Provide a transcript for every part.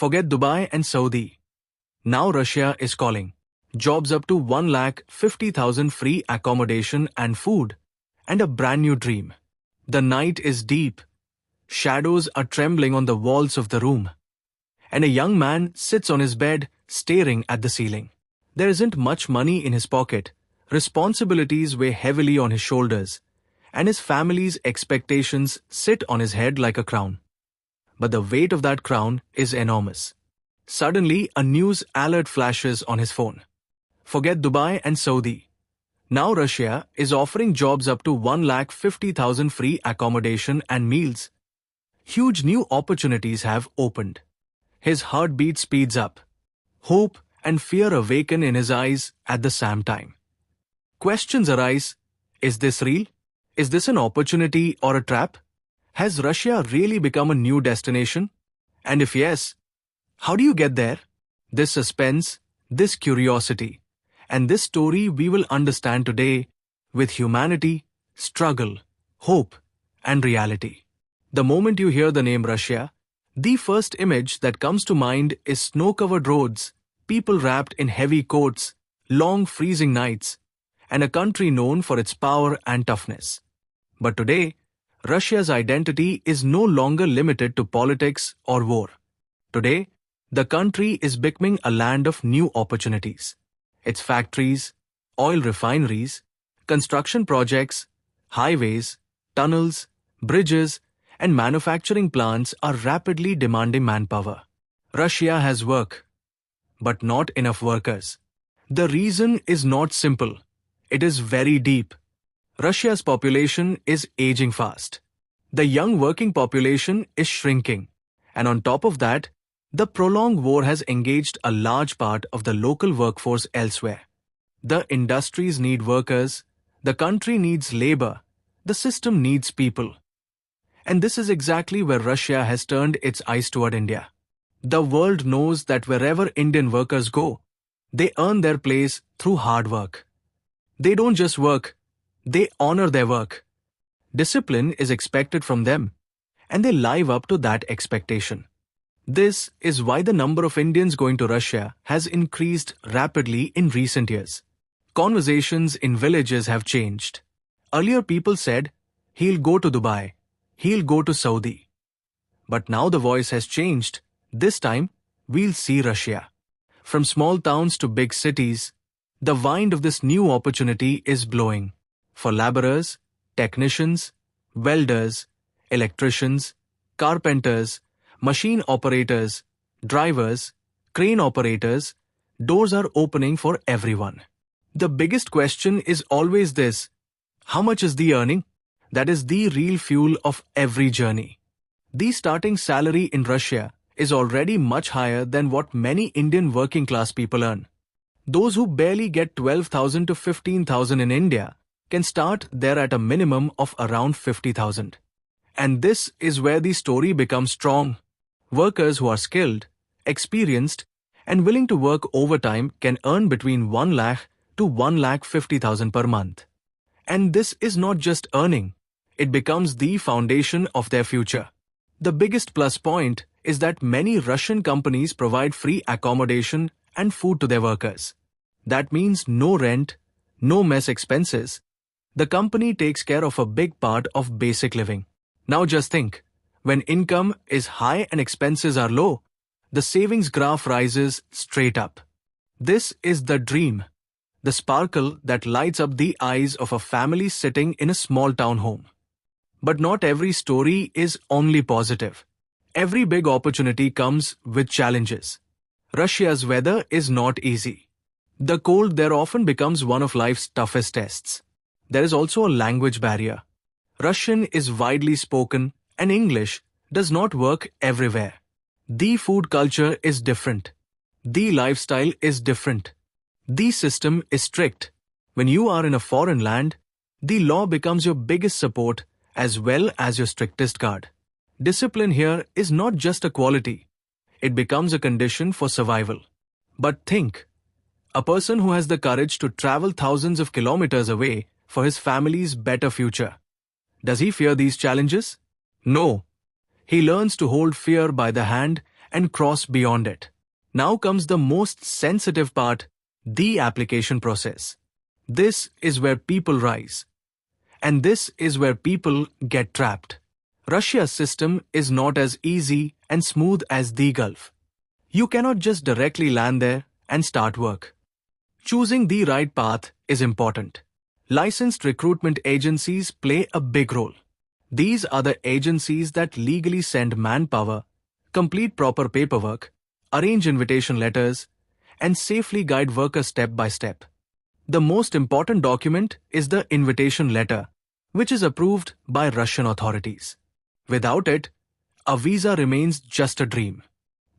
Forget Dubai and Saudi. Now Russia is calling. Jobs up to 1,50,000, free accommodation and food, and a brand new dream. The night is deep. Shadows are trembling on the walls of the room. And a young man sits on his bed, staring at the ceiling. There isn't much money in his pocket. Responsibilities weigh heavily on his shoulders, and his family's expectations sit on his head like a crown. But the weight of that crown is enormous. Suddenly, a news alert flashes on his phone. Forget Dubai and Saudi. Now Russia is offering jobs up to 1,50,000, free accommodation and meals. Huge new opportunities have opened. His heartbeat speeds up. Hope and fear awaken in his eyes at the same time. Questions arise. Is this real? Is this an opportunity or a trap? Has Russia really become a new destination? And if yes, how do you get there? This suspense, this curiosity, and this story we will understand today with humanity, struggle, hope, and reality. The moment you hear the name Russia, the first image that comes to mind is snow-covered roads, people wrapped in heavy coats, long freezing nights, and a country known for its power and toughness. But today, Russia's identity is no longer limited to politics or war. Today, the country is becoming a land of new opportunities. Its factories, oil refineries, construction projects, highways, tunnels, bridges, and manufacturing plants are rapidly demanding manpower. Russia has work, but not enough workers. The reason is not simple. It is very deep. Russia's population is aging fast. The young working population is shrinking. And on top of that, the prolonged war has engaged a large part of the local workforce elsewhere. The industries need workers, the country needs labor, the system needs people. And this is exactly where Russia has turned its eyes toward India. The world knows that wherever Indian workers go, they earn their place through hard work. They don't just work, they honor their work. Discipline is expected from them, and they live up to that expectation. This is why the number of Indians going to Russia has increased rapidly in recent years. Conversations in villages have changed. Earlier people said, he'll go to Dubai, he'll go to Saudi. But now the voice has changed. This time, we'll see Russia. From small towns to big cities, the wind of this new opportunity is blowing. For laborers, technicians, welders, electricians, carpenters, machine operators, drivers, crane operators, doors are opening for everyone. The biggest question is always this: how much is the earning? That is the real fuel of every journey. The starting salary in Russia is already much higher than what many Indian working class people earn. Those who barely get 12,000 to 15,000 in India can start there at a minimum of around 50,000. And this is where the story becomes strong. Workers who are skilled, experienced, and willing to work overtime can earn between 1 lakh to 1,50,000 per month. And this is not just earning, it becomes the foundation of their future. The biggest plus point is that many Russian companies provide free accommodation and food to their workers. That means no rent, no mess expenses. The company takes care of a big part of basic living. Now just think, when income is high and expenses are low, the savings graph rises straight up. This is the dream, the sparkle that lights up the eyes of a family sitting in a small town home. But not every story is only positive. Every big opportunity comes with challenges. Russia's weather is not easy. The cold there often becomes one of life's toughest tests. There is also a language barrier. Russian is widely spoken, and English does not work everywhere. The food culture is different. The lifestyle is different. The system is strict. When you are in a foreign land, the law becomes your biggest support as well as your strictest guard. Discipline here is not just a quality. It becomes a condition for survival. But think, a person who has the courage to travel thousands of kilometers away for his family's better future, does he fear these challenges? No. He learns to hold fear by the hand and cross beyond it. Now comes the most sensitive part, the application process. This is where people rise. And this is where people get trapped. Russia's system is not as easy and smooth as the Gulf. You cannot just directly land there and start work. Choosing the right path is important. Licensed recruitment agencies play a big role. These are the agencies that legally send manpower, complete proper paperwork, arrange invitation letters, and safely guide workers step by step. The most important document is the invitation letter, which is approved by Russian authorities. Without it, a visa remains just a dream.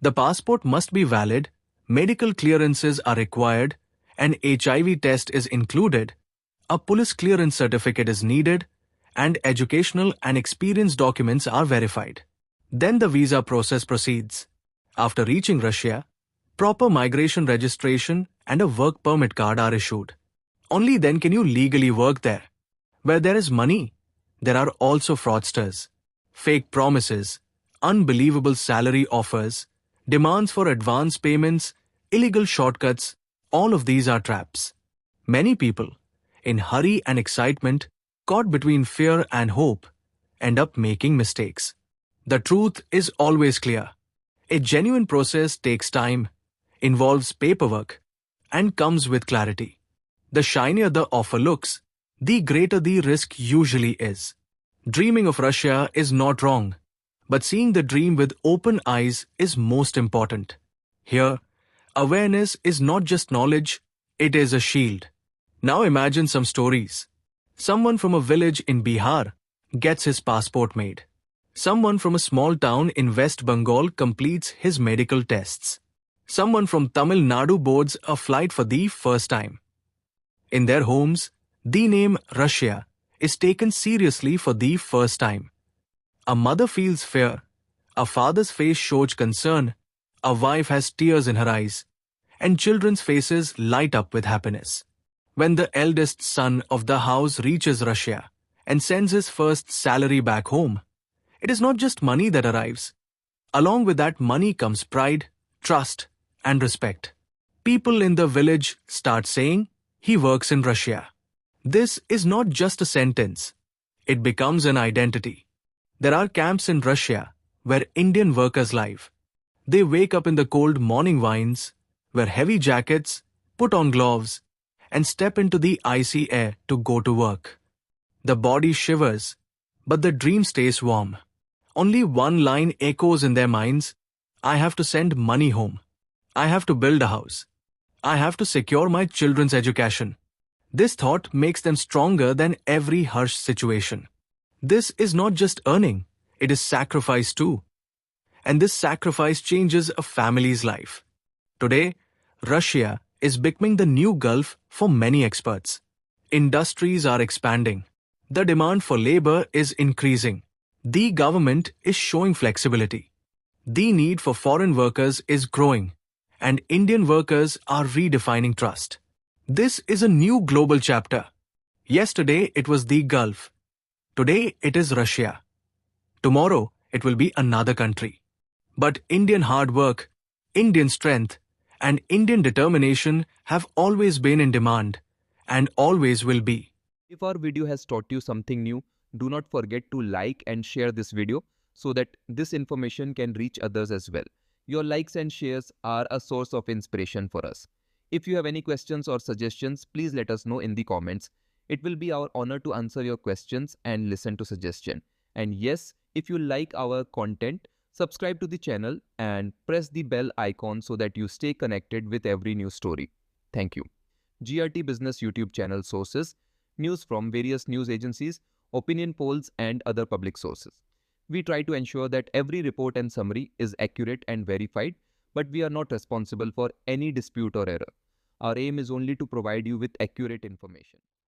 The passport must be valid, medical clearances are required, an HIV test is included, a police clearance certificate is needed, and educational and experience documents are verified. Then the visa process proceeds. After reaching Russia, proper migration registration and a work permit card are issued. Only then can you legally work there. Where there is money, there are also fraudsters. Fake promises, unbelievable salary offers, demands for advance payments, illegal shortcuts, all of these are traps. Many people, in hurry and excitement, caught between fear and hope, end up making mistakes. The truth is always clear. A genuine process takes time, involves paperwork, and comes with clarity. The shinier the offer looks, the greater the risk usually is. Dreaming of Russia is not wrong, but seeing the dream with open eyes is most important. Here, awareness is not just knowledge, it is a shield. Now imagine some stories. Someone from a village in Bihar gets his passport made. Someone from a small town in West Bengal completes his medical tests. Someone from Tamil Nadu boards a flight for the first time. In their homes, the name Russia is taken seriously for the first time. A mother feels fear, a father's face shows concern, a wife has tears in her eyes, and children's faces light up with happiness. When the eldest son of the house reaches Russia and sends his first salary back home, it is not just money that arrives. Along with that money comes pride, trust, and respect. People in the village start saying, "He works in Russia." This is not just a sentence. It becomes an identity. There are camps in Russia where Indian workers live. They wake up in the cold morning winds, wear heavy jackets, put on gloves, and step into the icy air to go to work. The body shivers, but the dream stays warm. Only one line echoes in their minds: I have to send money home. I have to build a house. I have to secure my children's education. This thought makes them stronger than every harsh situation. This is not just earning, it is sacrifice too. And this sacrifice changes a family's life. Today, Russia is becoming the new Gulf for many experts. Industries are expanding. The demand for labor is increasing. The government is showing flexibility. The need for foreign workers is growing, and Indian workers are redefining trust. This is a new global chapter. Yesterday it was the Gulf. Today it is Russia. Tomorrow it will be another country. But Indian hard work, Indian strength, and Indian determination have always been in demand and always will be. If our video has taught you something new, do not forget to like and share this video so that this information can reach others as well. Your likes and shares are a source of inspiration for us. If you have any questions or suggestions, please let us know in the comments. It will be our honor to answer your questions and listen to suggestions. And yes, if you like our content, subscribe to the channel and press the bell icon so that you stay connected with every new story. Thank you. GRT Business YouTube channel sources: news from various news agencies, opinion polls, and other public sources. We try to ensure that every report and summary is accurate and verified, but we are not responsible for any dispute or error. Our aim is only to provide you with accurate information.